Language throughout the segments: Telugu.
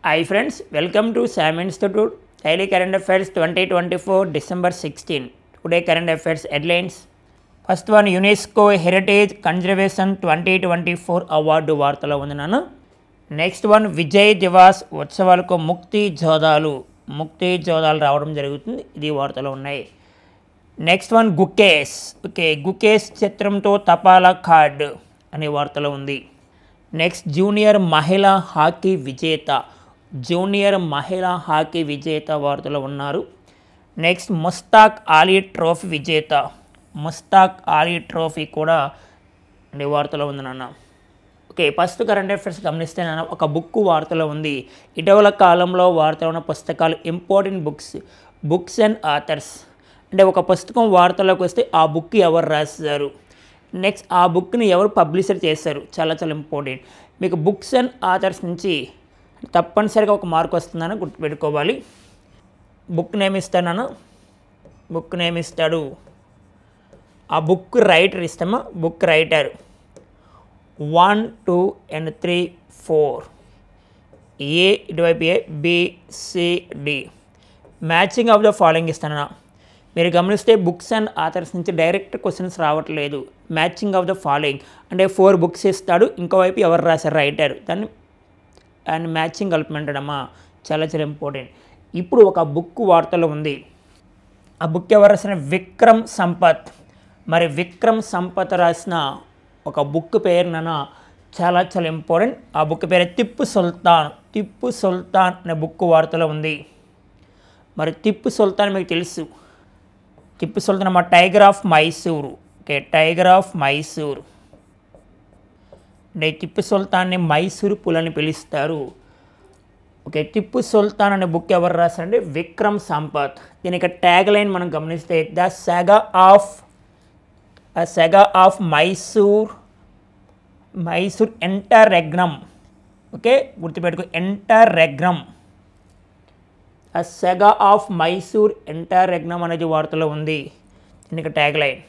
Hi friends, welcome to Sam Institute Daily Current Affairs 2024 December 16. Today current affairs headlines. First one, UNESCO Heritage Conservation 2024 Award వార్తలో ఉంది నాన్న. నెక్స్ట్ వన్, విజయ్ దివాస్ ఉత్సవాలకు ముక్తి జోదాలు రావడం జరుగుతుంది, ఇది వార్తలో ఉన్నాయి. నెక్స్ట్ వన్, గుకేస్ చిత్రంతో తపాలా కార్డ్ అనే వార్తలో ఉంది. నెక్స్ట్, జూనియర్ మహిళా హాకీ విజేత వార్తలో ఉన్నారు. నెక్స్ట్, ముస్తాక్ అలీ ట్రోఫీ కూడా అనే వార్తలో ఉంది నాన్న. ఓకే, ఫస్ట్ కరెంట్ అఫైర్స్ గమనిస్తే నాన్న, ఒక బుక్ వార్తలో ఉంది. ఇటీవల కాలంలో వార్తలో ఉన్న పుస్తకాలు, ఇంపార్టెంట్ బుక్స్ అండ్ ఆథర్స్. అంటే ఒక పుస్తకం వార్తలోకి వస్తే ఆ బుక్ ఎవరు రాశారు, నెక్స్ట్ ఆ బుక్ని ఎవరు పబ్లిషర్ చేశారు, చాలా ఇంపార్టెంట్. మీకు బుక్స్ అండ్ ఆథర్స్ నుంచి తప్పనిసరిగా ఒక మార్క్ వస్తుందని గుర్తుపెట్టుకోవాలి. బుక్ నేమ్ ఇస్తాడు, ఆ బుక్ రైటర్ ఇస్తామా, బుక్ రైటర్ 1, 2 and 3, 4 ఏ ఇటువైపు A, BCD. Matching of the following ఇస్తాను. మీరు గమనిస్తే బుక్స్ అండ్ ఆథర్స్ నుంచి డైరెక్ట్ క్వశ్చన్స్ రావట్లేదు. మ్యాచింగ్ ఆఫ్ ద ఫాలోయింగ్ అంటే 4 బుక్స్ ఇస్తాడు, ఇంకోవైపు ఎవరు రాశారు, రైటర్, దాన్ని అండ్ మ్యాచింగ్ కలుపుమంటాడమ్మా, చాలా ఇంపార్టెంట్. ఇప్పుడు ఒక బుక్ వార్తలో ఉంది. ఆ బుక్ ఎవరు రాసిన, విక్రమ్ సంపత్. మరి విక్రమ్ సంపత్ రాసిన ఒక బుక్ పేరున చాలా ఇంపార్టెంట్. ఆ బుక్ పేరు టిప్పు సుల్తాన్ అనే బుక్ వార్తలో ఉంది. మరి టిప్పు సుల్తాన్ మీకు తెలుసు, టిప్పు సుల్తాన్ అమ్మ tiger of Mysore. Okay, tiger of Mysore అంటే టిప్పు సుల్తాన్ని మైసూరు పులి అని పిలుస్తారు. ఓకే, టిప్పు సుల్తాన్ అనే బుక్ ఎవరు రాశారంటే విక్రమ్ సంపత్. దీనికి ట్యాగ్ లైన్ మనం గమనిస్తే the saga of Mysore interregnum. Okay, గుర్తుపెట్టుకో, ఇంటర్రెగ్నమ్. ఆ సాగా ఆఫ్ మైసూర్ ఇంటర్రెగ్నమ్ అనేది వార్తలో ఉంది. దీనికి ట్యాగ్ లైన్.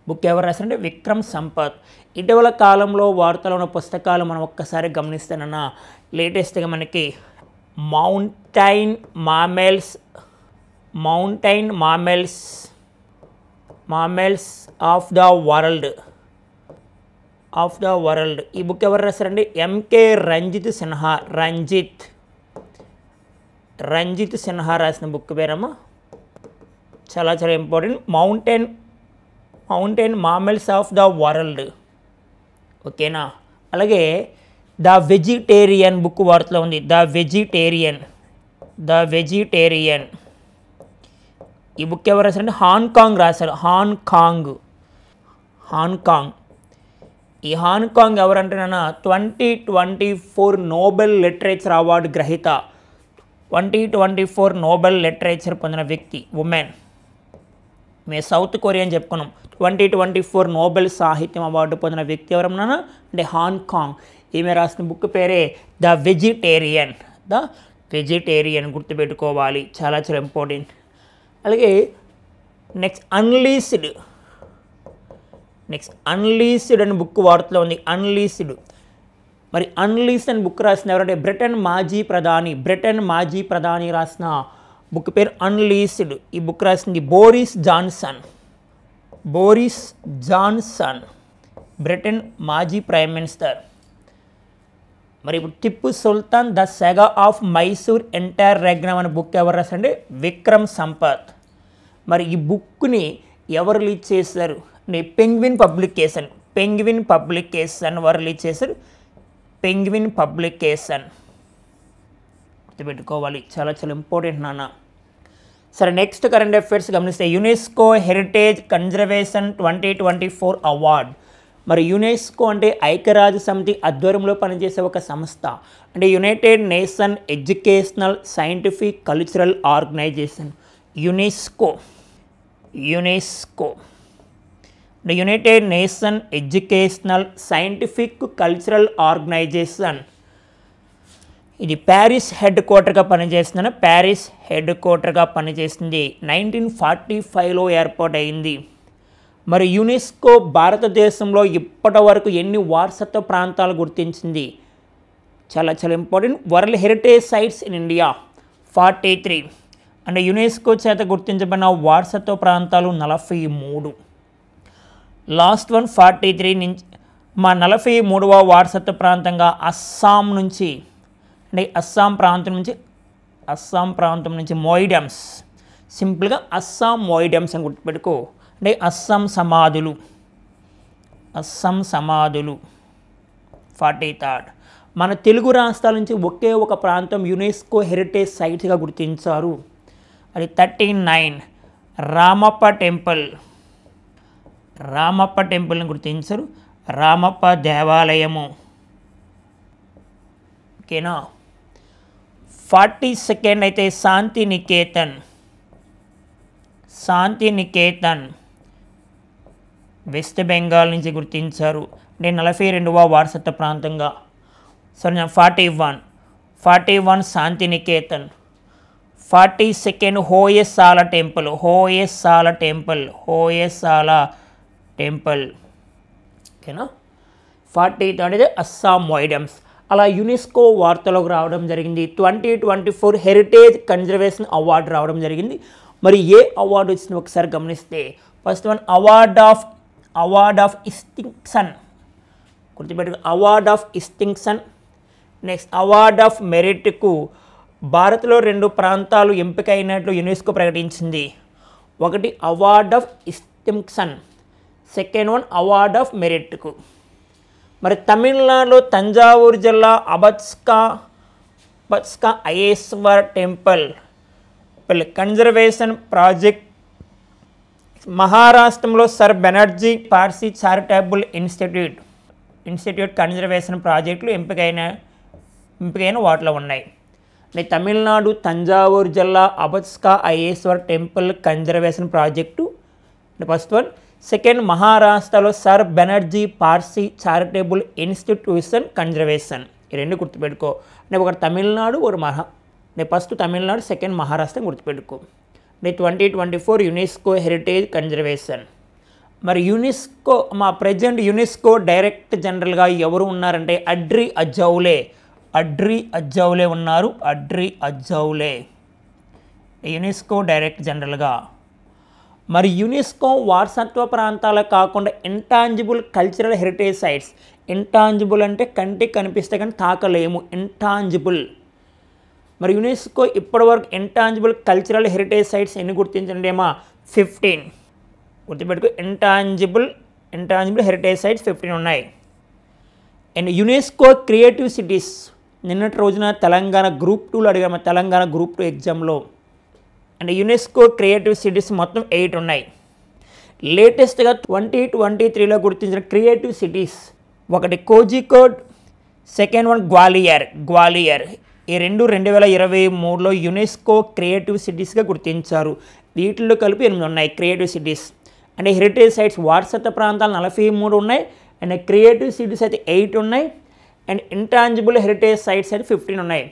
బుక్ ఎవరు రాశారంటే విక్రమ్ సంపత్. ఇటీవల కాలంలో వార్తలో ఉన్న పుస్తకాలు మనం ఒక్కసారి గమనిస్తేనన్నా, లేటెస్ట్గా మనకి mountain mammals of the world ఈ బుక్ ఎవరు రాశారండి, MK రంజిత్ సిన్హా రాసిన బుక్ పేరమ్మా, చాలా important. Mountain mammals of the world. ఓకేనా. అలాగే ద వెజిటేరియన్ బుక్ వార్తలో ఉంది. ద వెజిటేరియన్ ఈ బుక్ ఎవరు రాశారంటే హాంకాంగ్ రాశారు. హాంకాంగ్ ఈ హాంకాంగ్ ఎవరంటే నాన్న 2024 నోబెల్ లిటరేచర్ అవార్డు గ్రహీత. 2024 నోబెల్ లిటరేచర్ పొందిన వ్యక్తి, ఉమెన్. మేము సౌత్ కొరియా అని చెప్పుకున్నాం. 2024 నోబెల్ సాహిత్యం అవార్డు పొందిన వ్యక్తి ఎవరన్నా అంటే హాంకాంగ్. ఈమె రాసిన బుక్ పేరే ద వెజిటేరియన్ గుర్తుపెట్టుకోవాలి, చాలా ఇంపార్టెంట్. అలాగే నెక్స్ట్ అన్లీస్డ్ అని బుక్ వార్తలో ఉంది. మరి అన్లీస్డ్ అని బుక్ రాసిన ఎవరంటే బ్రిటన్ మాజీ ప్రధాని రాసిన బుక్ పేరు అన్లీస్డ్. ఈ బుక్ రాసింది బోరిస్ జాన్సన్, బ్రిటన్ మాజీ ప్రైమ్ మినిస్టర్. మరి ఇప్పుడు Tipu Sultan the saga of Mysore ఇంటర్రెగ్నమ్ అనే బుక్ ఎవరు రాశారంటే విక్రమ్ సంపత్. మరి ఈ బుక్ని ఎవరు రిలీజ్ చేశారు, పెంగ్విన్ పబ్లికేషన్ వారు రిలీజ్ చేశారు. పెంగ్విన్ పబ్లికేషన్ గుర్తుపెట్టుకోవాలి, చాలా ఇంపార్టెంట్ నాన్న. సరే, నెక్స్ట్ కరెంట్ అఫైర్స్ గమనిస్తే యునెస్కో హెరిటేజ్ కన్జర్వేషన్ 2024 అవార్డ్. మరి యునెస్కో అంటే ఐక్యరాజ్య సమితి ఆధ్వర్యంలో పనిచేసే ఒక సంస్థ. అంటే United Nation Educational Scientific Cultural Organization, UNESCO. అంటే United Nation Educational Scientific Cultural Organization. ఇది ప్యారిస్ హెడ్ క్వార్టర్గా పనిచేస్తుంది. 1945లో ఏర్పాటు అయింది. మరి యునెస్కో భారతదేశంలో ఇప్పటి వరకు ఎన్ని వారసత్వ ప్రాంతాలు గుర్తించింది, చాలా చాలా important. World heritage sites in India 43, అంటే యునెస్కో చేత గుర్తించబడిన వారసత్వ ప్రాంతాలు 43. లాస్ట్ వన్ 43 నుంచి మా 43వ వారసత్వ ప్రాంతంగా అస్సాం నుంచి, అంటే అస్సాం ప్రాంతం నుంచి మొయిడమ్స్, సింపుల్గా అస్సాం మొయిడమ్స్ అని గుర్తుపెట్టుకో. అంటే అస్సాం సమాధులు 43rd. మన తెలుగు రాష్ట్రాల నుంచి ఒకే ఒక ప్రాంతం యునెస్కో హెరిటేజ్ సైట్స్గా గుర్తించారు. అది 39 రామప్ప టెంపుల్ని గుర్తించారు. రామప్ప దేవాలయము. ఓకేనా. 42nd అయితే శాంతినికేతన్ వెస్ట్ బెంగాల్ నుంచి గుర్తించారు. అంటే 42వ వారసత్వ ప్రాంతంగా. సరే 41 శాంతినికేతన్. 42nd Hoysala temple. ఓకేనా. 43rd అనేది అస్సాం మొయిడమ్స్. అలా యునెస్కో వార్తలోకి రావడం జరిగింది. 2024 హెరిటేజ్ కన్జర్వేషన్ అవార్డు రావడం జరిగింది. మరి ఏ అవార్డు వచ్చింది ఒకసారి గమనిస్తే, first one award of distinction, గుర్తుపెట్టుకో, award of distinction. Next award of మెరిట్కు భారత్లో 2 ప్రాంతాలు ఎంపికైనట్లు యునెస్కో ప్రకటించింది. ఒకటి award of distinction, second one award of మెరిట్కు. మరి తమిళనాడులో తంజావూరు జిల్లా Abathsahayeswarar temple conservation project, మహారాష్ట్రంలో sir Banerjee Parsi charitable institute conservation ప్రాజెక్టులు ఎంపికైన వాటిలో ఉన్నాయి. తమిళనాడు తంజావూరు జిల్లా Abathsahayeswarar temple conservation project first one. Second మహారాష్ట్రలో sir Banerjee Parsi charitable institution conservation. ఈ 2 గుర్తుపెట్టుకో. అంటే ఒకటి తమిళనాడు, ఫస్ట్ తమిళనాడు, సెకండ్ మహారాష్ట్ర గుర్తుపెట్టుకో. 2024 యునెస్కో హెరిటేజ్ కన్జర్వేషన్. మరి యునెస్కో ప్రజెంట్ యునెస్కో డైరెక్ట్ జనరల్గా ఎవరు ఉన్నారంటే అడ్రీ అజ్జౌలే ఉన్నారు. యునెస్కో డైరెక్ట్ జనరల్గా. మరి యునెస్కో వారసత్వ ప్రాంతాలు కాకుండా intangible cultural heritage sites, intangible అంటే కంటికి కనిపిస్తే కానీ తాకలేము, ఇంటాంజిబుల్. మరి యునెస్కో ఇప్పటివరకు ఇంటాంజిబుల్ కల్చరల్ హెరిటేజ్ సైట్స్ ఎన్ని గుర్తించండి 15. గుర్తుపెట్టుకో, ఇంటాంజిబుల్ హెరిటేజ్ సైట్స్ 15 ఉన్నాయి. అండ్ యునెస్కో క్రియేటివ్ సిటీస్, నిన్నటి రోజున తెలంగాణ గ్రూప్ 2లో అడిగాము, తెలంగాణ గ్రూప్ 2 ఎగ్జామ్లో. అంటే యునెస్కో క్రియేటివ్ సిటీస్ మొత్తం 8 ఉన్నాయి. లేటెస్ట్గా 2023లో గుర్తించిన క్రియేటివ్ సిటీస్, ఒకటి కోజికోడ్, సెకండ్ వన్ గ్వాలియర్. ఈ 2023లో యునెస్కో క్రియేటివ్ సిటీస్గా గుర్తించారు. వీటిల్లో కలిపి 8 ఉన్నాయి క్రియేటివ్ సిటీస్. అంటే హెరిటేజ్ సైట్స్ వారసత్వ ప్రాంతాలు 43 ఉన్నాయి, అండ్ క్రియేటివ్ సిటీస్ అయితే 8 ఉన్నాయి, అండ్ ఇంటాంజిబుల్ హెరిటేజ్ సైట్స్ అయితే 15 ఉన్నాయి.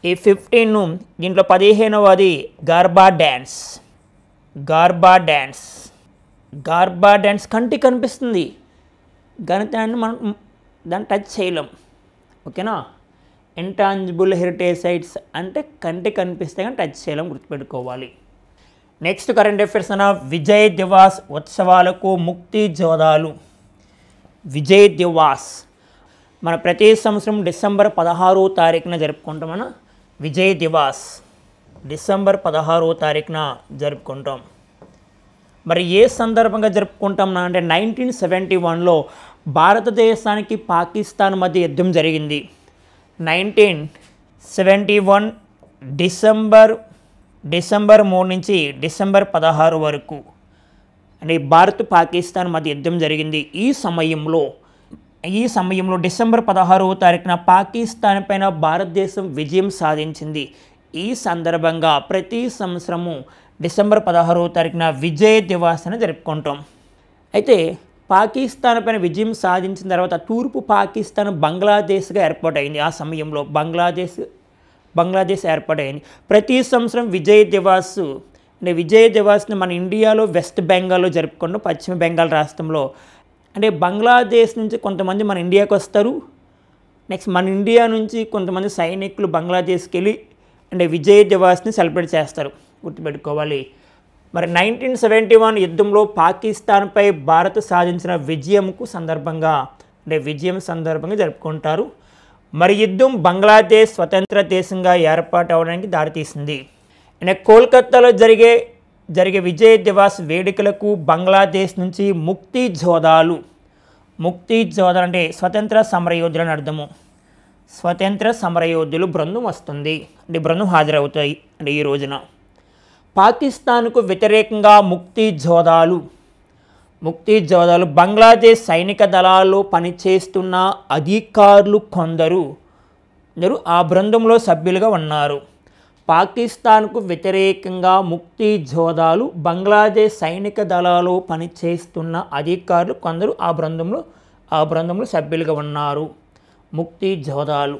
ఈ 15 దీంట్లో 15వది గార్బా డ్యాన్స్ కంటికి కనిపిస్తుంది, గణితాన్ని మనం దాన్ని టచ్ చేయలేం. ఓకేనా. ఇంటాంజిబుల్ హెరిటేజ్ సైట్స్ అంటే కంటికి కనిపిస్తే కానీ టచ్ చేయలేం, గుర్తుపెట్టుకోవాలి. Next current affairs Vijay Diwas ఉత్సవాలకు ముక్తి జోదాలు. విజయ్ దివాస్ మన ప్రతి సంవత్సరం డిసెంబర్ 16వ తారీఖున జరుపుకుంటాం. విజయ్ దివాస్ డిసెంబర్ 16వ తారీఖున జరుపుకుంటాం. మరి ఏ సందర్భంగా జరుపుకుంటాం అంటే 1971లో భారతదేశానికి పాకిస్తాన్ మధ్య యుద్ధం జరిగింది. 1971 డిసెంబర్ 3 నుంచి డిసెంబర్ 16 వరకు అంటే భారత్ పాకిస్తాన్ మధ్య యుద్ధం జరిగింది. ఈ సమయంలో డిసెంబర్ 16వ తారీఖున పాకిస్తాన్ పైన భారతదేశం విజయం సాధించింది. ఈ సందర్భంగా ప్రతి సంవత్సరము డిసెంబర్ 16వ తారీఖున విజయ్ దివాస్ అని జరుపుకుంటాం. అయితే పాకిస్తాన్ పైన విజయం సాధించిన తర్వాత తూర్పు పాకిస్తాన్ బంగ్లాదేశ్గా ఏర్పాటైంది. ఆ సమయంలో బంగ్లాదేశ్ ఏర్పాటైంది. ప్రతి సంవత్సరం విజయ్ దివాస్ని మన ఇండియాలో వెస్ట్ బెంగాల్లో జరుపుకుంటాం, పశ్చిమ బెంగాల్ రాష్ట్రంలో. అంటే బంగ్లాదేశ్ నుంచి కొంతమంది మన ఇండియాకి వస్తారు, నెక్స్ట్ మన ఇండియా నుంచి కొంతమంది సైనికులు బంగ్లాదేశ్కి వెళ్ళి అంటే విజయ్ దివాస్ని సెలబ్రేట్ చేస్తారు, గుర్తుపెట్టుకోవాలి. మరి 1971 యుద్ధంలో పాకిస్తాన్పై భారత్ సాధించిన విజయం సందర్భంగా జరుపుకుంటారు. మరి యుద్ధం బంగ్లాదేశ్ స్వతంత్ర దేశంగా ఏర్పాటు అవడానికి దారితీసింది. అంటే కోల్కతాలో జరిగే విజయ్ దివాస్ వేడుకలకు బంగ్లాదేశ్ నుంచి ముక్తి జోధాలు అంటే స్వతంత్ర సమరయోధులు అని అర్థము. స్వతంత్ర సమరయోధులు బృందం వస్తుంది, అంటే బృందం హాజరవుతాయి అంటే ఈ రోజున. పాకిస్తాన్కు వ్యతిరేకంగా ముక్తి జోధాలు బంగ్లాదేశ్ సైనిక దళాల్లో పనిచేస్తున్న అధికారులు కొందరు ఆ బృందంలో సభ్యులుగా ఉన్నారు. పాకిస్తాన్కు వ్యతిరేకంగా ముక్తి జోధాలు బంగ్లాదేశ్ సైనిక దళాల్లో పనిచేస్తున్న అధికారులు కొందరు ఆ బృందంలో సభ్యులుగా ఉన్నారు. ముక్తి జోధాలు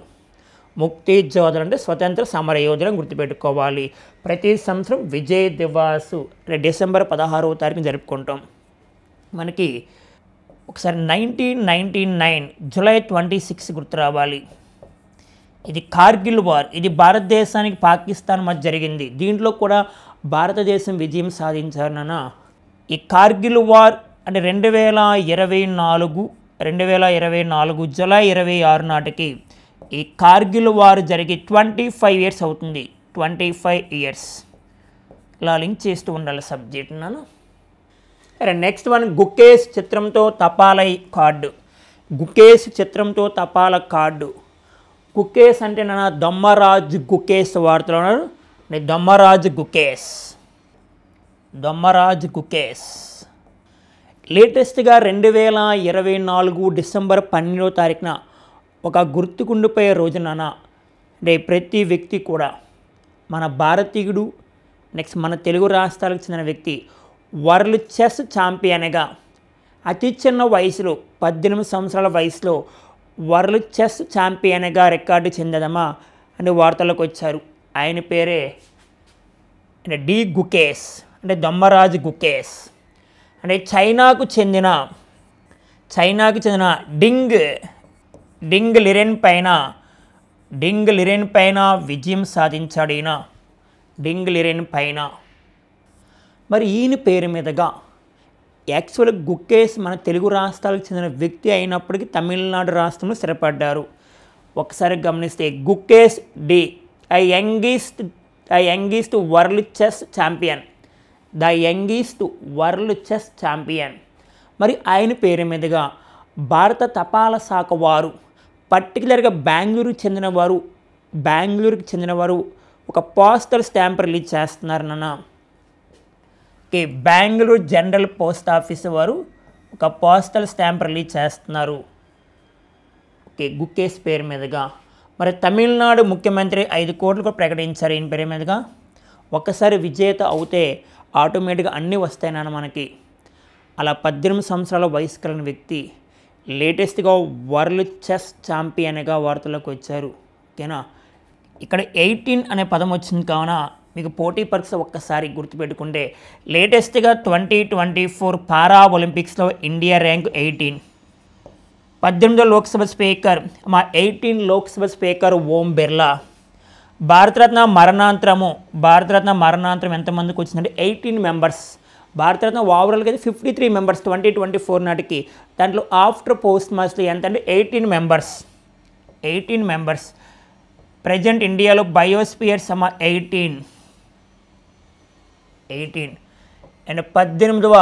అంటే స్వతంత్ర సమరయోధులను గుర్తుపెట్టుకోవాలి. ప్రతి సంవత్సరం విజయ్ దివాస్ డిసెంబర్ 16వ తారీఖున జరుపుకుంటాం. మనకి ఒకసారి 1999 జూలై 26 గుర్తు రావాలి. ఇది కార్గిల్ వార్. ఇది భారతదేశానికి పాకిస్తాన్ మధ్య జరిగింది. దీంట్లో కూడా భారతదేశం విజయం సాధించారు నాన్న. ఈ కార్గిల్ వార్ అంటే 2024 జూలై 26 నాటికి ఈ కార్గిల్ వార్ జరిగి 25 ఇయర్స్ అవుతుంది. 25 ఇయర్స్ ఇలా లింక్ చేస్తూ ఉండాలి సబ్జెక్ట్ నాన్న. నెక్స్ట్ వన్ గుకేష్ చిత్రంతో తపాలా కార్డు. గుకేష్ అంటే నా దొమ్మరాజ్ గుకేష్ వార్తలు ఉన్నారు. దొమ్మరాజ్ గుకేష్ లేటెస్ట్గా 2024 డిసెంబర్ 12వ తారీఖున ఒక గుర్తుకుండిపోయే రోజున అంటే ప్రతి వ్యక్తి కూడా మన భారతీయుడు నెక్స్ట్ మన తెలుగు రాష్ట్రాలకు చెందిన వ్యక్తి వరల్డ్ చెస్ ఛాంపియన్గా అతి చిన్న వయసులో 18 సంవత్సరాల వయసులో వరల్డ్ చెస్ ఛాంపియన్గా రికార్డు చెందదమా అని వార్తల్లోకి వచ్చారు. ఆయన పేరే అంటే గుకేష్ అంటే దొమ్మరాజ్ గుకేష్. అంటే చైనాకు చెందిన డింగ్ లిరెన్ పైన విజయం సాధించాడు ఈయన. డింగ్ లిరెన్ పైన మరి ఈయన పేరు మీదుగా యాక్చువల్గా గుకేష్ మన తెలుగు రాష్ట్రాలకు చెందిన వ్యక్తి అయినప్పటికీ తమిళనాడు రాష్ట్రంలో స్థిరపడ్డారు. ఒకసారి గమనిస్తే Gukesh youngest world chess champion. మరి ఆయన పేరు మీదుగా భారత తపాలా శాఖ వారు పర్టికులర్గా బెంగళూరుకి చెందినవారు ఒక పోస్టల్ స్టాంప్ రిలీజ్ చేస్తున్నారు నాన్న. Okay, Bengaluru general post office వారు ఒక పోస్టల్ స్టాంప్ రిలీజ్ చేస్తున్నారు. ఓకే, గుకేష్ పేరు మీదుగా. మరి తమిళనాడు ముఖ్యమంత్రి 5 కోట్లు కూడా ప్రకటించారు ఈయన పేరు మీదుగా. ఒక్కసారి విజేత అవుతే ఆటోమేటిక్గా అన్నీ వస్తాయి నాన్న మనకి. అలా 18 సంవత్సరాల వయసు కలిగిన వ్యక్తి లేటెస్ట్గా వరల్డ్ చెస్ ఛాంపియన్గా వార్తల్లోకి వచ్చారు. ఓకేనా, ఇక్కడ 18 అనే పదం వచ్చింది కావున మీకు పోటీ పరీక్ష ఒక్కసారి గుర్తుపెట్టుకుంటే లేటెస్ట్గా 2024 పారా ఒలింపిక్స్లో ఇండియా ర్యాంక్ 18. 18వ లోక్సభ స్పీకర్ 18 లోక్సభ స్పీకర్ ఓం బిర్లా. భారతరత్న మరణాంతరం ఎంతమందికి వచ్చిందంటే 18 మెంబర్స్. భారతరత్న ఓవరాల్గా అయితే 53 మెంబర్స్ 2024 నాటికి. దాంట్లో ఆఫ్టర్ పోస్ట్ మాస్టర్లు ఎంత అంటే 18 మెంబర్స్. ప్రజెంట్ ఇండియాలో బయోస్పియర్స్ 18 అండ్ 18వ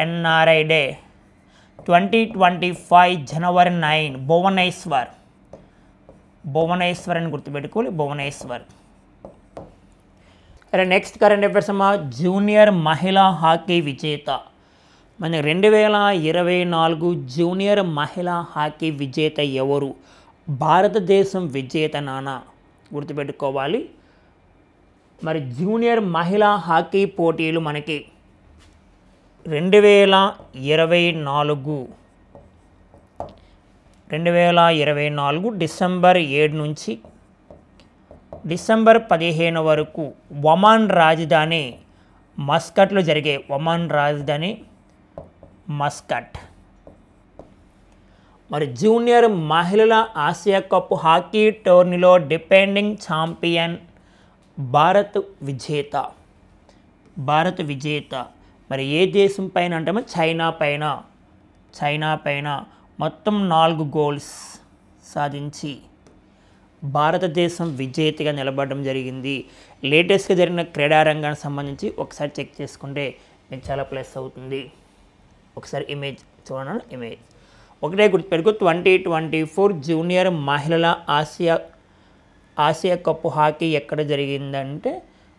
ఎన్ఆర్ఐ డే 2025 జనవరి 9 భువనేశ్వర్ అని గుర్తుపెట్టుకోవాలి. Bhubaneswar. Next current affairs junior మహిళా హాకీ విజేత. మన 2024 జూనియర్ మహిళా హాకీ విజేత ఎవరు? భారతదేశం విజేత నాన్న, గుర్తుపెట్టుకోవాలి. మరి జూనియర్ మహిళా హాకీ పోటీలు మనకి 2024 డిసెంబర్ 7 నుంచి డిసెంబర్ 15 వరకు ఒమాన్ రాజధాని మస్కట్లో జరిగే. మస్కట్ మరి జూనియర్ మహిళల ఆసియా కప్ హాకీ టోర్నీలో డిపెండింగ్ ఛాంపియన్ భారత్ విజేత మరి ఏ దేశం పైన అంటే చైనా పైన మొత్తం 4 గోల్స్ సాధించి భారతదేశం విజేతగా నిలబడడం జరిగింది. లేటెస్ట్గా జరిగిన క్రీడారంగానికి సంబంధించి ఒకసారి చెక్ చేసుకుంటే మీకు చాలా ప్లస్ అవుతుంది. ఒకసారి ఇమేజ్ చూడండి. ఇమేజ్ ఒకటే గుర్తుపెట్టుకో, 2024 జూనియర్ మహిళల ఆసియా కప్ హాకీ ఎక్కడ జరిగిందంటే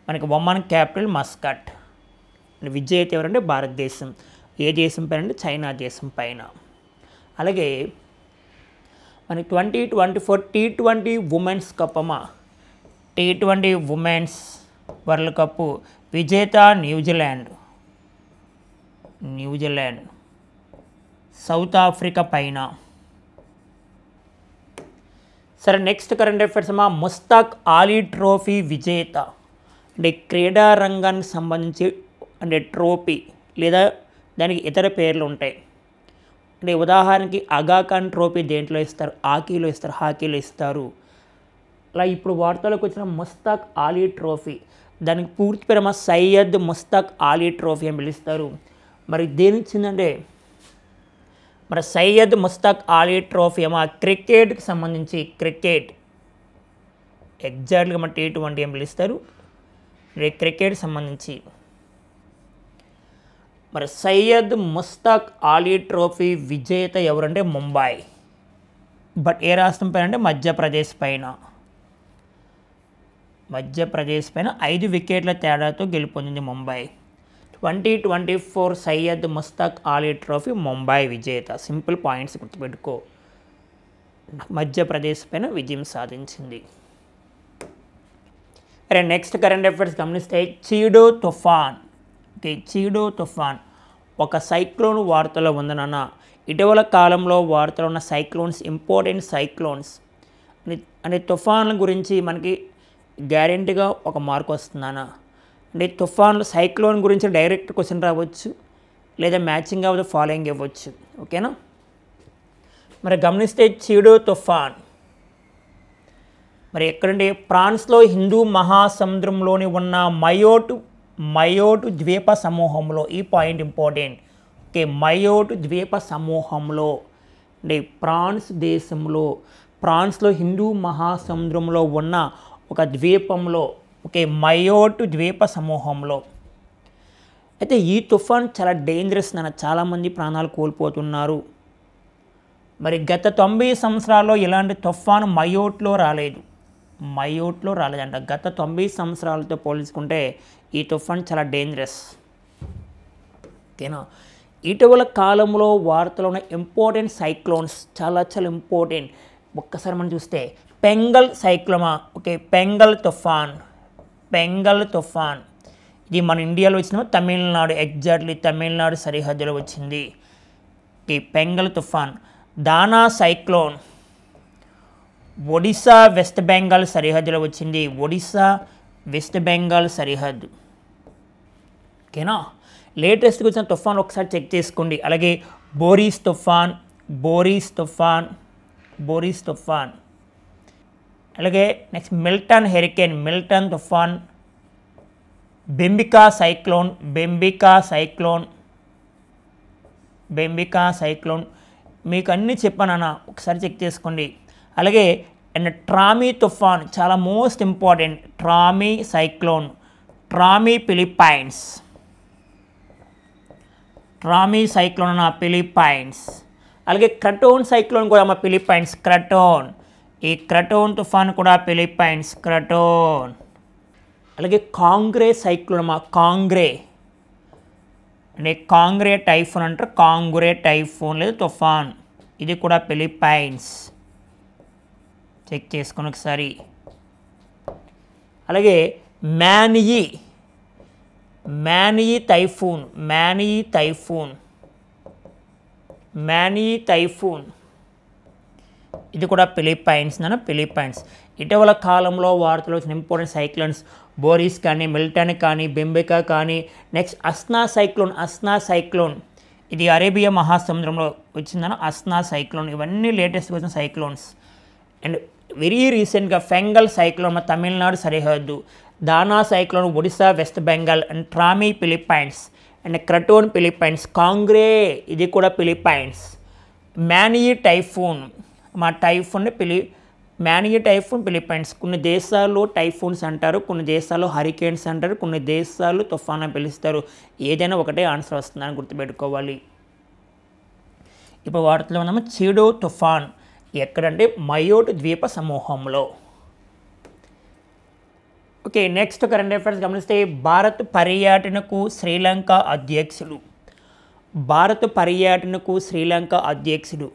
మనకి ఒమాన్ క్యాపిటల్ మస్కట్. విజేత ఎవరంటే భారతదేశం. ఏ దేశం పైన అంటే చైనా దేశం పైన. అలాగే మనకి 2024 T20 women's cup T20 women's world cup విజేత న్యూజిలాండ్ సౌత్ ఆఫ్రికా పైన. సరే, next current affairs Mushtaq Ali trophy విజేత అంటే క్రీడా రంగానికి సంబంధించి అంటే ట్రోఫీ లేదా దానికి ఇతర పేర్లు ఉంటాయి. అంటే ఉదాహరణకి అగాఖాన్ ట్రోఫీ దేంట్లో ఇస్తారు? హాకీలో ఇస్తారు. అలా ఇప్పుడు వార్తలకు వచ్చిన ముస్తాక్ అలీ ట్రోఫీ దానికి పూర్తి పేరు సయ్యద్ ముస్తాక్ అలీ ట్రోఫీ అని పిలుస్తారు. మరి దేనికి ఇచ్చిందంటే మరి సయ్యద్ ముస్తాక్ అలీ ట్రోఫీ క్రికెట్కి సంబంధించి ఎగ్జాక్ట్గా మన T20 అని పిలుస్తారు. క్రికెట్ సంబంధించి మరి సయ్యద్ ముస్తాక్ అలీ ట్రోఫీ విజేత ఎవరంటే ముంబై. బట్ ఏ రాష్ట్రం పైన అంటే మధ్యప్రదేశ్ పైన 5 వికెట్ల తేడాతో గెలుపొందింది ముంబై. 2024 సయ్యద్ ముస్తాక్ అలీ ట్రోఫీ ముంబై విజేత. సింపుల్ పాయింట్స్ గుర్తుపెట్టుకో. మధ్యప్రదేశ్ పైన విజయం సాధించింది. నెక్స్ట్ కరెంట్ అఫైర్స్ గమనిస్తే చీడో తుఫాన్ ఒక సైక్లోన్ వార్తలో ఉందన్న. ఇటీవల కాలంలో వార్తలో ఉన్న సైక్లోన్స్ ఇంపార్టెంట్ సైక్లోన్స్ అంటే తుఫాన్ల గురించి మనకి గ్యారెంటీగా ఒక మార్క్ వస్తుందన్న. అంటే తుఫాన్లు సైక్లోన్ గురించి డైరెక్ట్ క్వశ్చన్ రావచ్చు, లేదా మ్యాచింగ్ ఆఫ్ ద ఫాలోయింగ్ ఇవ్వచ్చు. ఓకేనా? మరి గమనిస్తే చీడో తుఫాన్ మరి ఎక్కడంటే ఫ్రాన్స్లో హిందూ మహాసముద్రంలోని ఉన్న మయోటు ద్వీప సమూహంలో. ఈ పాయింట్ ఇంపార్టెంట్. ఓకే, మయోటు ద్వీప సమూహంలో అంటే ఫ్రాన్స్లో హిందూ మహాసముద్రంలో ఉన్న ఒక ద్వీపంలో, ఓకే, మయోటు ద్వీప సమూహంలో. అయితే ఈ తుఫాన్ చాలా డేంజరస్ చాలామంది ప్రాణాలు కోల్పోతున్నారు. మరి గత 90 సంవత్సరాల్లో ఇలాంటి తుఫాను మయోట్లో రాలేదంట. గత 90 సంవత్సరాలతో పోల్చుకుంటే ఈ తుఫాన్ చాలా డేంజరస్. ఓకేనా? ఇటీవల కాలంలో వార్తలో ఉన్న ఇంపార్టెంట్ సైక్లోన్స్ చాలా ఇంపార్టెంట్. ఒక్కసారి మనం చూస్తే బెంగాల్ సైక్లోన్. ఓకే, బెంగాల్ తుఫాన్ ఇది మన ఇండియాలో వచ్చిన తమిళనాడు, ఎగ్జాక్ట్లీ తమిళనాడు సరిహద్దులో వచ్చింది. ఓకే, బెంగాల్ తుఫాన్. దానా సైక్లోన్ ఒడిశా వెస్ట్ బెంగాల్ సరిహద్దులో వచ్చింది. సరిహద్దు. ఓకేనా? లేటెస్ట్గా వచ్చిన తుఫాన్ ఒకసారి చెక్ చేసుకోండి. అలాగే బోరీస్ తుఫాన్. అలాగే నెక్స్ట్ మిల్టన్ తుఫాన్, బెంబికా సైక్లోన్. మీకు అన్నీ చెప్పానన్న, ఒకసారి చెక్ చేసుకోండి. అలాగే ట్రామీ తుఫాన్ చాలా మోస్ట్ ఇంపార్టెంట్. ట్రామీ సైక్లోన్ అన్న ఫిలిప్పైన్స్. అలాగే క్రటోన్ సైక్లోన్ కూడా మా ఫిలిప్పైన్స్. ఈ క్రటోన్ తుఫాన్ కూడా ఫిలిప్పైన్స్. అలాగే కాంగ్రే సైక్లోన్ కాంగ్రే టైఫూన్ అంటారు. కాంగ్రే టైఫూన్ లేదా తుఫాన్, ఇది కూడా ఫిలిప్పైన్స్. చెక్ చేసుకుని ఒకసారి. అలాగే మ్యానియి టైఫూన్ ఇది కూడా ఫిలిప్పైన్స్. ఇటీవల కాలంలో వార్తలు వచ్చిన ఇంపార్టెంట్ సైక్లోన్స్ బోరిస్ కానీ, మిల్టన్ కానీ, బెంబికా కానీ, నెక్స్ట్ అస్నా సైక్లోన్ ఇది అరేబియా మహాసముద్రంలో వచ్చిందని అస్నా సైక్లోన్. ఇవన్నీ లేటెస్ట్గా వచ్చిన సైక్లోన్స్. అండ్ వెరీ రీసెంట్గా ఫెంగల్ సైక్లోన్ మన తమిళనాడు సరిహద్దు, Dana cyclone Odisha West Bengal, and Trami Philippines, and Krathon Philippines, Kongrey ఇది కూడా Philippines, Manyi typhoon Manyi typhoon Philippines. కొన్ని దేశాల్లో టైఫూన్స్ అంటారు, కొన్ని దేశాల్లో హరికేన్స్ అంటారు, కొన్ని దేశాల్లో తుఫాన్ అని పిలుస్తారు. ఏదైనా ఒకటే ఆన్సర్ వస్తుందని గుర్తుపెట్టుకోవాలి. ఇప్పుడు వాటిలో ఉన్నాము చీడో తుఫాన్ ఎక్కడంటే మయోట్ ద్వీప సమూహంలో. ఓకే, నెక్స్ట్ కరెంట్ అఫైర్స్ గమనిస్తే భారత్ పర్యటనకు శ్రీలంక అధ్యక్షుడు.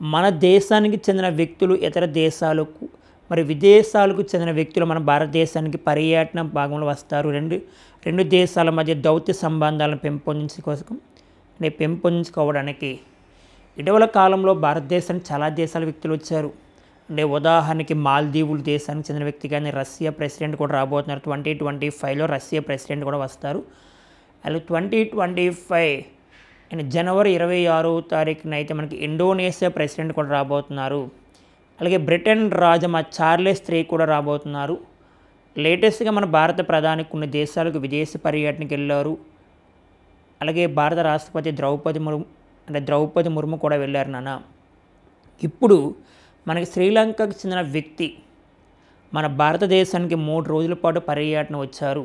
మన దేశానికి చెందిన వ్యక్తులు ఇతర దేశాలకు మరి విదేశాలకు చెందిన వ్యక్తులు మన భారతదేశానికి పర్యటన భాగంలో వస్తారు. రెండు దేశాల మధ్య దౌత్య సంబంధాలను పెంపొందించుకోవడానికి ఇటీవల కాలంలో భారతదేశానికి చాలా దేశాల వ్యక్తులు వచ్చారు. అంటే ఉదాహరణకి మాల్దీవులు దేశానికి చెందిన వ్యక్తి కానీ రష్యా ప్రెసిడెంట్ కూడా రాబోతున్నారు. 2025లో రష్యా ప్రెసిడెంట్ కూడా వస్తారు. అలాగే 2025 జనవరి 26వ తారీఖున అయితే మనకి ఇండోనేషియా ప్రెసిడెంట్ కూడా రాబోతున్నారు. అలాగే బ్రిటన్ రాజమ చార్లెస్ III కూడా రాబోతున్నారు. లేటెస్ట్గా మన భారత ప్రధాని కొన్ని దేశాలకు విదేశీ పర్యటనకి వెళ్ళారు. అలాగే భారత రాష్ట్రపతి ద్రౌపది ముర్ము కూడా వెళ్ళారు నాన్న. ఇప్పుడు మనకి శ్రీలంకకు చెందిన వ్యక్తి మన భారతదేశానికి 3 రోజుల పాటు పర్యటన వచ్చారు.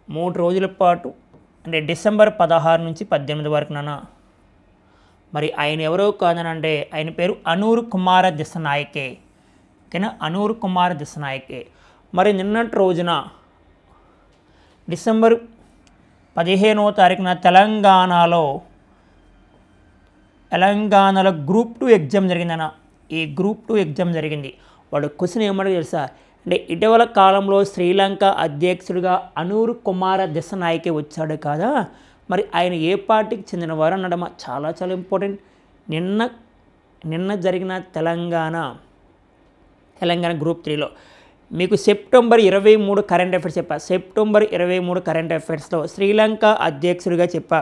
3 రోజుల పాటు అంటే డిసెంబర్ 16 నుంచి 18 వరకు నాన్న. మరి ఆయన ఎవరో కాదనంటే ఆయన పేరు అనూర్ కుమార దిశనాయకే. ఓకేనా, అనూర్ కుమార్ దిశనాయకే. మరి నిన్నటి రోజున డిసెంబర్ 15వ తారీఖున తెలంగాణలో గ్రూప్ 2 ఎగ్జామ్ జరిగిందన్న. ఈ గ్రూప్ 2 ఎగ్జామ్ జరిగింది. వాడు క్వశ్చన్ ఏమంటే తెలుసా, అంటే ఇటీవల కాలంలో శ్రీలంక అధ్యక్షుడిగా అనూర్ కుమార దిశనాయకే వచ్చాడు కదా, మరి ఆయన ఏ పార్టీకి చెందినవారు అనడం చాలా చాలా ఇంపార్టెంట్. నిన్న జరిగిన తెలంగాణ గ్రూప్ 3లో మీకు సెప్టెంబర్ 23 కరెంట్ అఫైర్స్ చెప్పా. సెప్టెంబర్ 23 కరెంట్ అఫైర్స్లో శ్రీలంక అధ్యక్షుడిగా చెప్పా,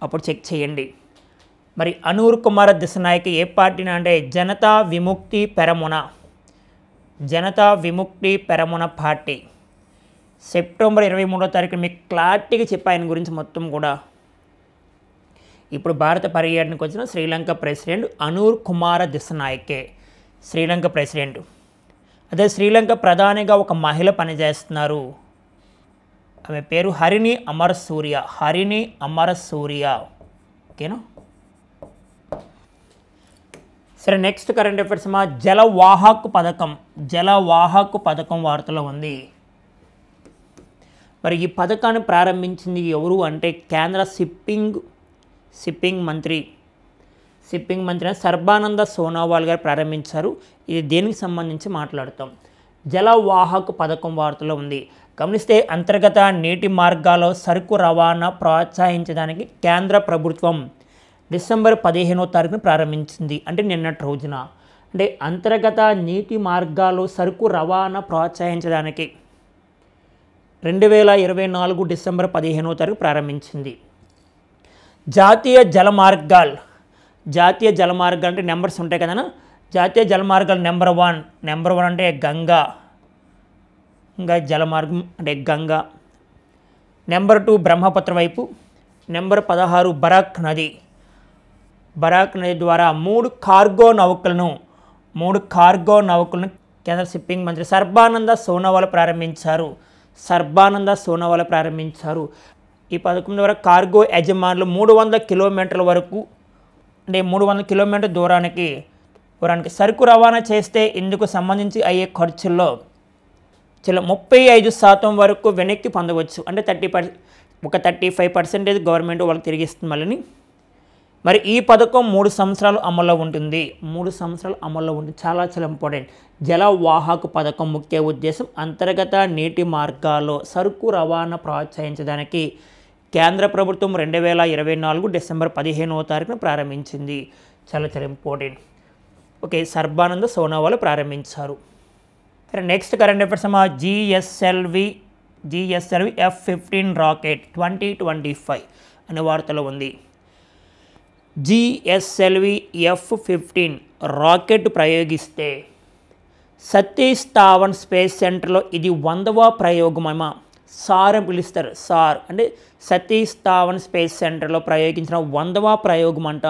అప్పుడు చెక్ చేయండి. మరి అనూర్ కుమార దిశనాయక్ ఏ పార్టీనా అంటే జనతా విముక్తి పెరమున పార్టీ. సెప్టెంబర్ 23వ తారీఖున మీకు క్లారిటీగా చెప్పా ఆయన గురించి మొత్తం కూడా. ఇప్పుడు భారత పర్యటనకు వచ్చిన శ్రీలంక ప్రెసిడెంట్ అనూర్ కుమార దిశనాయకే, శ్రీలంక ప్రెసిడెంట్. అదే శ్రీలంక ప్రధానిగా ఒక మహిళ పనిచేస్తున్నారు. ఆమె పేరు హరిణి అమరసూర్య. ఓకేనా. సరే, నెక్స్ట్ కరెంట్ అఫైర్స్ మా జలవాహక్ పథకం వార్తలో ఉంది. మరి ఈ పథకాన్ని ప్రారంభించింది ఎవరు అంటే కేంద్ర షిప్పింగ్ మంత్రి సర్బానంద సోనోవాల్ గారు ప్రారంభించారు. ఇది దేనికి సంబంధించి మాట్లాడతాం. జలవాహక్ పథకం వార్తలో ఉంది. గమనిస్తే అంతర్గత నీటి మార్గాల్లో సరుకు రవాణా ప్రోత్సహించడానికి కేంద్ర ప్రభుత్వం డిసెంబర్ 15వ తారీఖున ప్రారంభించింది. అంటే నిన్నటి రోజున. అంటే అంతర్గత నీటి మార్గాల్లో సరుకు రవాణా ప్రోత్సహించడానికి 2024 డిసెంబర్ 15వ తారీఖు ప్రారంభించింది. జాతీయ జలమార్గాలు అంటే నెంబర్స్ ఉంటాయి కదా. జాతీయ జలమార్గాలు నెంబర్ 1 అంటే గంగా జలమార్గం అంటే గంగా. నెంబర్ 2 బ్రహ్మపుత్ర వైపు. నెంబర్ 16 బరాక్ నది ద్వారా 3 కార్గో నౌకలను కేంద్ర షిప్పింగ్ మంత్రి సర్బానంద సోనోవాల్ ప్రారంభించారు. ఈ పథకం ద్వారా కార్గో యజమానులు 300 కిలోమీటర్ల వరకు అంటే 300 కిలోమీటర్ల దూరానికి సరుకు రవాణా చేస్తే ఇందుకు సంబంధించి అయ్యే ఖర్చుల్లో 35% వరకు వెనక్కి పొందవచ్చు. అంటే 35% గవర్నమెంట్ వాళ్ళకి తిరిగిస్తుంది మళ్ళీ. మరి ఈ పథకం 3 సంవత్సరాలు అమల్లో ఉంటుంది. చాలా చాలా ఇంపార్టెంట్. జలవాహక పథకం ముఖ్య ఉద్దేశం అంతర్గత నీటి మార్గాల్లో సరుకు రవాణా ప్రోత్సహించడానికి కేంద్ర ప్రభుత్వం 2024 డిసెంబర్ 15వ తారీఖున ప్రారంభించింది. చాలా చాలా ఇంపార్టెంట్. ఓకే, సర్బానంద సోనోవాల్ ప్రారంభించారు. Next current affairs GSLV F-15 rocket 2025 అనే వార్తలో ఉంది. జిఎస్ఎల్వి F-15 రాకెట్ ప్రయోగిస్తే సతీష్ ధావన్ స్పేస్ సెంటర్లో ఇది 100వ ప్రయోగమేమా సార్ అని పిలుస్తారు. సార్ అంటే సతీష్ ధావన్ స్పేస్ సెంటర్లో ప్రయోగించిన 100వ ప్రయోగం అంట.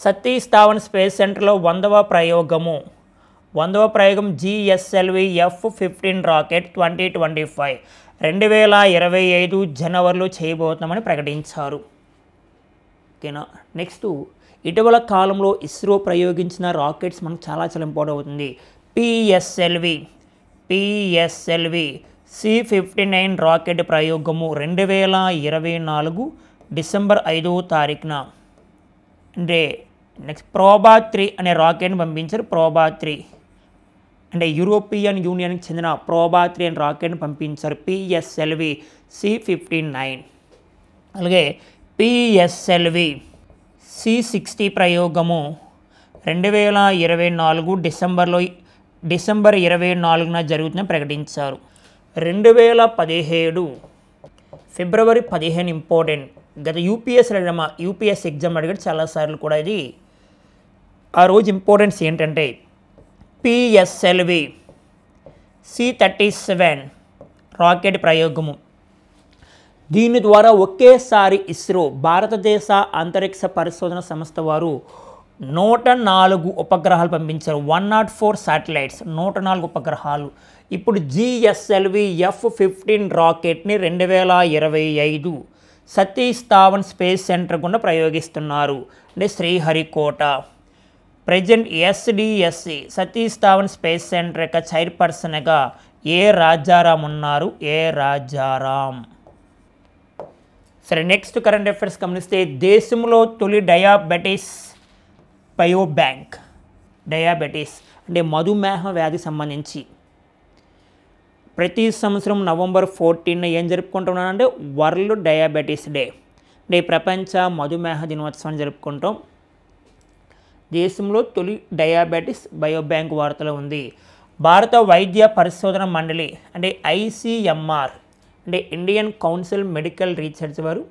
సతీష్ ధావన్ స్పేస్ సెంటర్లో 100వ ప్రయోగం జిఎస్ఎల్వి F-15 రాకెట్ 2025 2025 జనవరిలో చేయబోతున్నామని ప్రకటించారు. ఓకేనా. నెక్స్ట్ ఇటీవల కాలంలో ఇస్రో ప్రయోగించిన రాకెట్స్ మనకు చాలా ఇంపార్టెంట్ అవుతుంది. పిఎస్ఎల్వి C-59 రాకెట్ ప్రయోగము 2024 డిసెంబర్ 5వ తారీఖున అంటే నెక్స్ట్ ప్రోబా-3 అనే రాకెట్ని పంపించారు. ప్రోబా-3 అంటే యూరోపియన్ యూనియన్కి చెందిన ప్రోబా-3 అనే రాకెట్ని పంపించారు. PSLV C-59. అలాగే పిఎస్ఎల్వి C-60 ప్రయోగము 2024 డిసెంబర్ 24న జరుగుతుందని ప్రకటించారు. 2017 ఫిబ్రవరి 15 ఇంపార్టెంట్. గత యూపీఎస్ ఎగ్జామ్ అడిగాడు చాలాసార్లు కూడా. ఇది ఆ రోజు ఇంపార్టెన్స్ ఏంటంటే పిఎస్ఎల్వి C-37 రాకెట్ ప్రయోగము. దీని ద్వారా ఒకేసారి ఇస్రో భారతదేశ అంతరిక్ష పరిశోధన సంస్థ వారు 104 ఉపగ్రహాలు పంపించారు. 104 శాటిలైట్స్, 104 ఉపగ్రహాలు. ఇప్పుడు GSLV F-15 రాకెట్ని 2025 Satish Dhawan space centre గుండా ప్రయోగిస్తున్నారు. అంటే Sriharikota. Present SDSC Satish Dhawan space centre యొక్క చైర్పర్సన్గా ఏ రాజారాం ఉన్నారు. సరే, నెక్స్ట్ కరెంట్ అఫైర్స్ గమనిస్తే దేశంలో తొలి డయాబెటీస్ బయోబ్యాంక్. డయాబెటీస్ అంటే మధుమేహ వ్యాధి సంబంధించి ప్రతి సంవత్సరం నవంబర్ 14 ఏం జరుపుకుంటున్నానంటే వరల్డ్ డయాబెటీస్ డే అంటే ప్రపంచ మధుమేహ దినోత్సవాన్ని జరుపుకుంటాం. దేశంలో తొలి డయాబెటీస్ బయోబ్యాంక్ వార్తలో ఉంది. భారత వైద్య పరిశోధన మండలి అంటే ICMR అంటే ఇండియన్ కౌన్సిల్ మెడికల్ రీసెర్చ్ వారు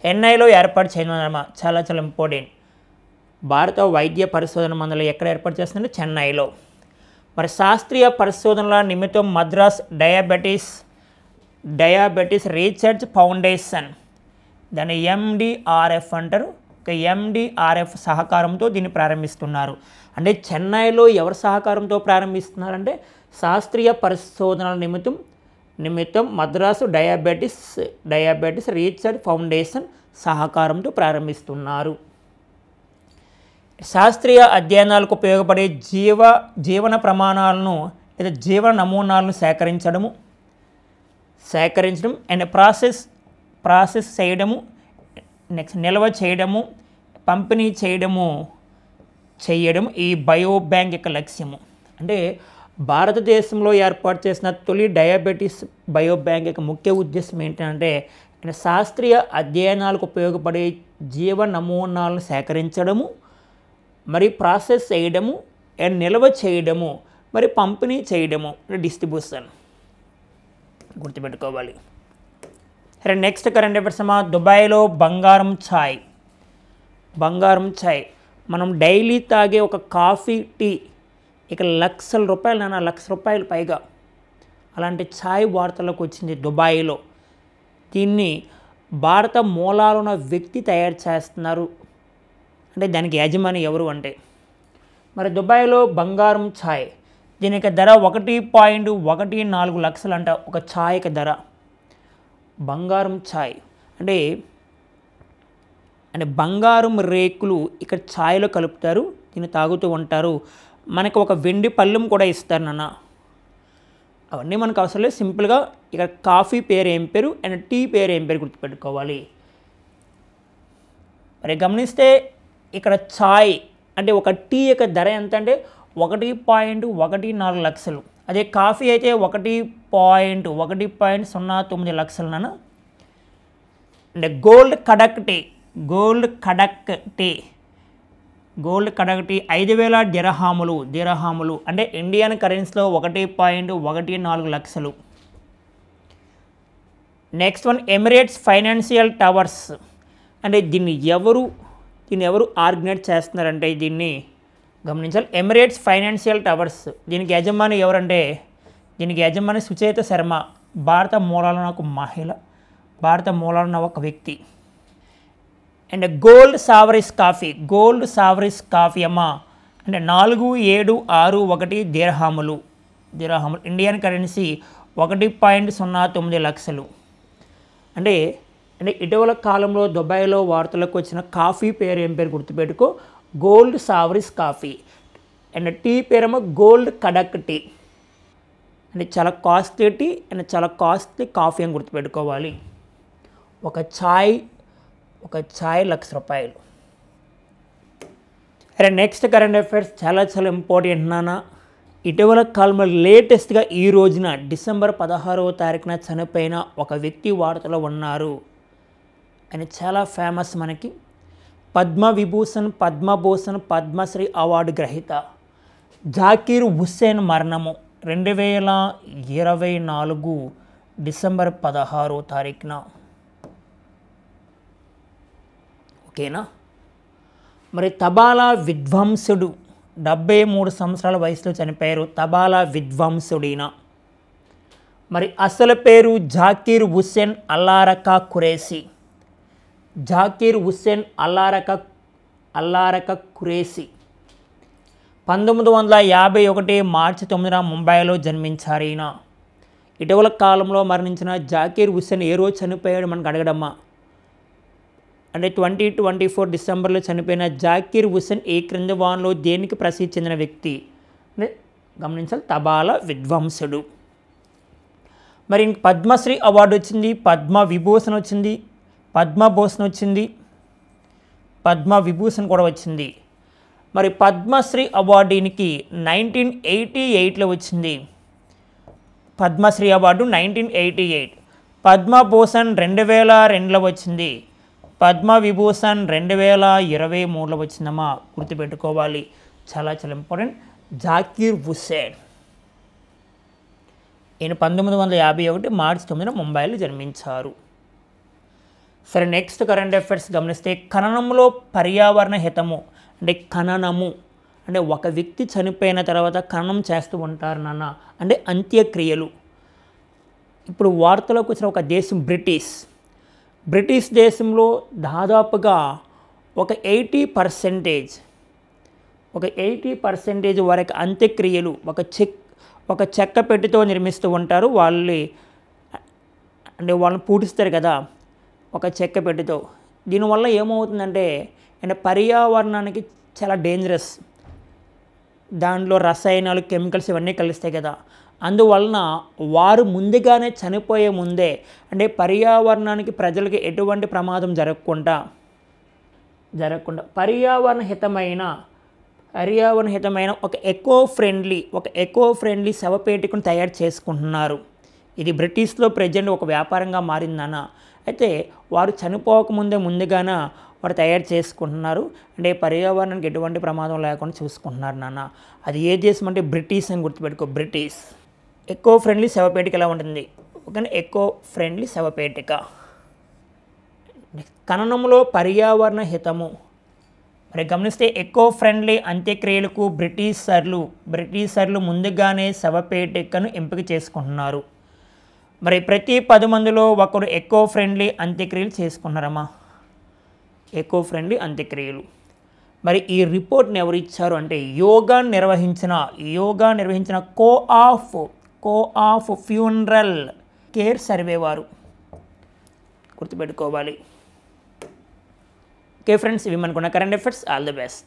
చెన్నైలో ఏర్పాటు చేయనున్నారమ్మా. చాలా ఇంపార్టెంట్. భారత వైద్య పరిశోధన మండలి ఎక్కడ ఏర్పాటు చేస్తుందంటే చెన్నైలో. మరి శాస్త్రీయ పరిశోధనల నిమిత్తం మద్రాస్ డయాబెటీస్ రీసెర్చ్ ఫౌండేషన్ దాన్ని MDRF అంటారు. MDRF సహకారంతో దీన్ని ప్రారంభిస్తున్నారు. అంటే చెన్నైలో ఎవరి సహకారంతో ప్రారంభిస్తున్నారంటే శాస్త్రీయ పరిశోధనల నిమిత్తం మద్రాసు డయాబెటీస్ రీసెర్చ్ ఫౌండేషన్ సహకారంతో ప్రారంభిస్తున్నారు. శాస్త్రీయ అధ్యయనాలకు ఉపయోగపడే జీవన ప్రమాణాలను లేదా జీవన నమూనాలను సేకరించడం అండ్ ప్రాసెస్ చేయడము, నెక్స్ట్ నిల్వ చేయడము, పంపిణీ చేయడం ఈ బయోబ్యాంక్ యొక్క లక్ష్యము. అంటే భారతదేశంలో ఏర్పాటు చేసిన తొలి డయాబెటీస్ బయోబ్యాంక్ యొక్క ముఖ్య ఉద్దేశం ఏంటంటే శాస్త్రీయ అధ్యయనాలకు ఉపయోగపడే జీవ నమూనాలను సేకరించడము, మరి ప్రాసెస్ చేయడము, అండ్ నిల్వ చేయడము, మరి పంపిణీ చేయడము, డిస్ట్రిబ్యూషన్ గుర్తుపెట్టుకోవాలి. సరే, నెక్స్ట్ కరెంట్ అఫైర్స్ అమ్మా. దుబాయ్లో బంగారం ఛాయ్ మనం డైలీ తాగే ఒక కాఫీ, టీ ఇక లక్షల రూపాయలు పైగా అలాంటి ఛాయ్ వార్తలకు వచ్చింది దుబాయ్లో. దీన్ని భారత మూలాలు ఉన్న వ్యక్తి తయారు చేస్తున్నారు. అంటే దానికి యజమాని ఎవరు అంటే మరి దుబాయ్లో బంగారం ఛాయ్ దీనికి ధర 1.14 లక్షలు అంట. ఒక ఛాయ్కి ధర. బంగారం ఛాయ్ అంటే బంగారం రేకులు ఇక్కడ ఛాయ్లో కలుపుతారు, దీన్ని తాగుతూ ఉంటారు. మనకు ఒక వెండి పళ్ళెం కూడా ఇస్తారు నాన్న. అవన్నీ మనకు అవసరం లేదు. సింపుల్గా ఇక్కడ కాఫీ పేరు ఏం పేరు అండ్ టీ పేరు ఏం పేరు గుర్తుపెట్టుకోవాలి. మరి గమనిస్తే ఇక్కడ ఛాయ్ అంటే ఒక టీ యొక్క ధర ఎంత అంటే 1.14 లక్షలు. అదే కాఫీ అయితే 1.09 లక్షలు నాన్న. అంటే గోల్డ్ కడక్ టీ 5,000 దిరహాములు అంటే ఇండియన్ కరెన్సీలో 1.14 లక్షలు. Next one Emirates financial towers అంటే దీన్ని ఎవరు ఆర్గనైజ్ చేస్తున్నారంటే దీన్ని గమనించాలి. Emirates financial towers. దీనికి యజమాని ఎవరంటే దీనికి యజమాని సుచేత శర్మ. భారత మూలాలను ఒక మహిళ, భారత మూలాలను ఒక వ్యక్తి. అండ్ గోల్డ్ సావరీస్ కాఫీ అమ్మ అంటే 4761 దిర్హాములు. ఇండియన్ కరెన్సీ 1.09 లక్షలు. అంటే ఇటీవల కాలంలో దుబాయ్లో వార్తలకు వచ్చిన కాఫీ పేరు ఏం పేరు గుర్తుపెట్టుకో, గోల్డ్ సావరీస్ కాఫీ. అండ్ టీ పేరేమో గోల్డ్ కడక్ టీ. అంటే చాలా కాస్ట్లీ టీ అండ్ చాలా కాస్ట్లీ కాఫీ అని గుర్తుపెట్టుకోవాలి. ఒక ఛాయ్ ₹1,00,000. అరే నెక్స్ట్ కరెంట్ అఫైర్స్ చాలా ఇంపార్టెంట్ నాన్న. ఇటీవల కాలంలో లేటెస్ట్గా ఈ రోజున డిసెంబర్ 16వ తారీఖున చనిపోయిన ఒక వ్యక్తి వార్తలో ఉన్నారు. ఆయన చాలా ఫేమస్ మనకి. పద్మవిభూషణ్, పద్మభూషణ్, పద్మశ్రీ అవార్డు గ్రహీత జాకీర్ హుస్సేన్ మరణము 2024 డిసెంబర్ 16వ తారీఖున. ఓకేనా. మరి తబాలా విద్వాంసుడు 73 సంవత్సరాల వయసులో చనిపోయారు. తబాలా విద్వాంసుడిన. మరి అసలు పేరు జాకీర్ హుస్సేన్ అల్లారకా ఖురేషీ. 1951 మార్చి 9న ముంబైలో జన్మించారు ఈయన. ఇటీవల కాలంలో మరణించిన జాకీర్ హుస్సేన్ ఏ రోజు చనిపోయాడు మనకు అడగడమ్మా. అంటే 2024 డిసెంబర్లో చనిపోయిన జాకీర్ హుస్సేన్ ఈ క్రింది వాన్లో దేనికి ప్రసిద్ధి చెందిన వ్యక్తి అంటే గమనించాలి, తబాలా విద్వాంసుడు. మరి ఇంక పద్మశ్రీ అవార్డు వచ్చింది, పద్మవిభూషణ్ వచ్చింది, పద్మభూషణ్ వచ్చింది, పద్మవిభూషణ్ కూడా వచ్చింది. మరి పద్మశ్రీ అవార్డు ఈయనకి 1988లో వచ్చింది. పద్మశ్రీ అవార్డు 1988. పద్మభూషణ్ 2002లో వచ్చింది. పద్మవిభూషణ్ 2023లో వచ్చిందమ్మా, గుర్తుపెట్టుకోవాలి. చాలా ఇంపార్టెంట్. జాకీర్ హుస్సేన్ ఈయన 1951 మార్చి 9న ముంబైలో జన్మించారు. సరే నెక్స్ట్ కరెంట్ అఫైర్స్ గమనిస్తే ఖననంలో పర్యావరణ హితము అంటే ఖననము అంటే ఒక వ్యక్తి చనిపోయిన తర్వాత ఖననం చేస్తూ ఉంటారు నాన్న, అంటే అంత్యక్రియలు. ఇప్పుడు వార్తలోకి వచ్చిన ఒక దేశం బ్రిటిష్ దేశంలో దాదాపుగా ఒక 80% వారికి అంత్యక్రియలు ఒక చెక్క పెట్టితో నిర్మిస్తూ ఉంటారు. వాళ్ళని పూటిస్తారు కదా ఒక చెక్క పెట్టితో. దీనివల్ల ఏమవుతుందంటే పర్యావరణానికి చాలా డేంజరస్. దానిలో రసాయనాలు, కెమికల్స్ ఇవన్నీ కలుస్తాయి కదా. అందువలన వారు ముందుగానే చనిపోయే ముందే అంటే పర్యావరణానికి, ప్రజలకి ఎటువంటి ప్రమాదం జరగకుండా పర్యావరణ హితమైన ఒక ఎకో ఫ్రెండ్లీ శవపేటికను తయారు చేసుకుంటున్నారు. ఇది బ్రిటిష్లో ప్రజెంట్ ఒక వ్యాపారంగా మారిందన్న. అయితే వారు చనిపోకముందే ముందుగానే వారు తయారు చేసుకుంటున్నారు. అంటే పర్యావరణానికి ఎటువంటి ప్రమాదం లేకుండా చూసుకుంటున్నారు నాన్న. అది ఏ దేశం అంటే బ్రిటిష్ అని గుర్తుపెట్టుకో. బ్రిటిష్. ఎకో ఫ్రెండ్లీ శవపేటిక ఎలా ఉంటుంది? ఓకేనా, ఎకో ఫ్రెండ్లీ శవపేటిక. ఖననంలో పర్యావరణ హితము. మరి గమనిస్తే ఎకో ఫ్రెండ్లీ అంత్యక్రియలకు బ్రిటిషర్లు ముందుగానే శవపేటికను ఎంపిక చేసుకుంటున్నారు. మరి ప్రతి 10 మందిలో ఒకరు ఎకో ఫ్రెండ్లీ అంత్యక్రియలు చేసుకున్నారమ్మా. ఎకో ఫ్రెండ్లీ అంత్యక్రియలు. మరి ఈ రిపోర్ట్ని ఎవరు ఇచ్చారు అంటే యోగా నిర్వహించిన కో ఆఫ్ ఫ్యూనరల్ కేర్ సర్వే వారు, గుర్తుపెట్టుకోవాలి. ఓకే ఫ్రెండ్స్, ఇవి మనకున్న current affairs. All the best.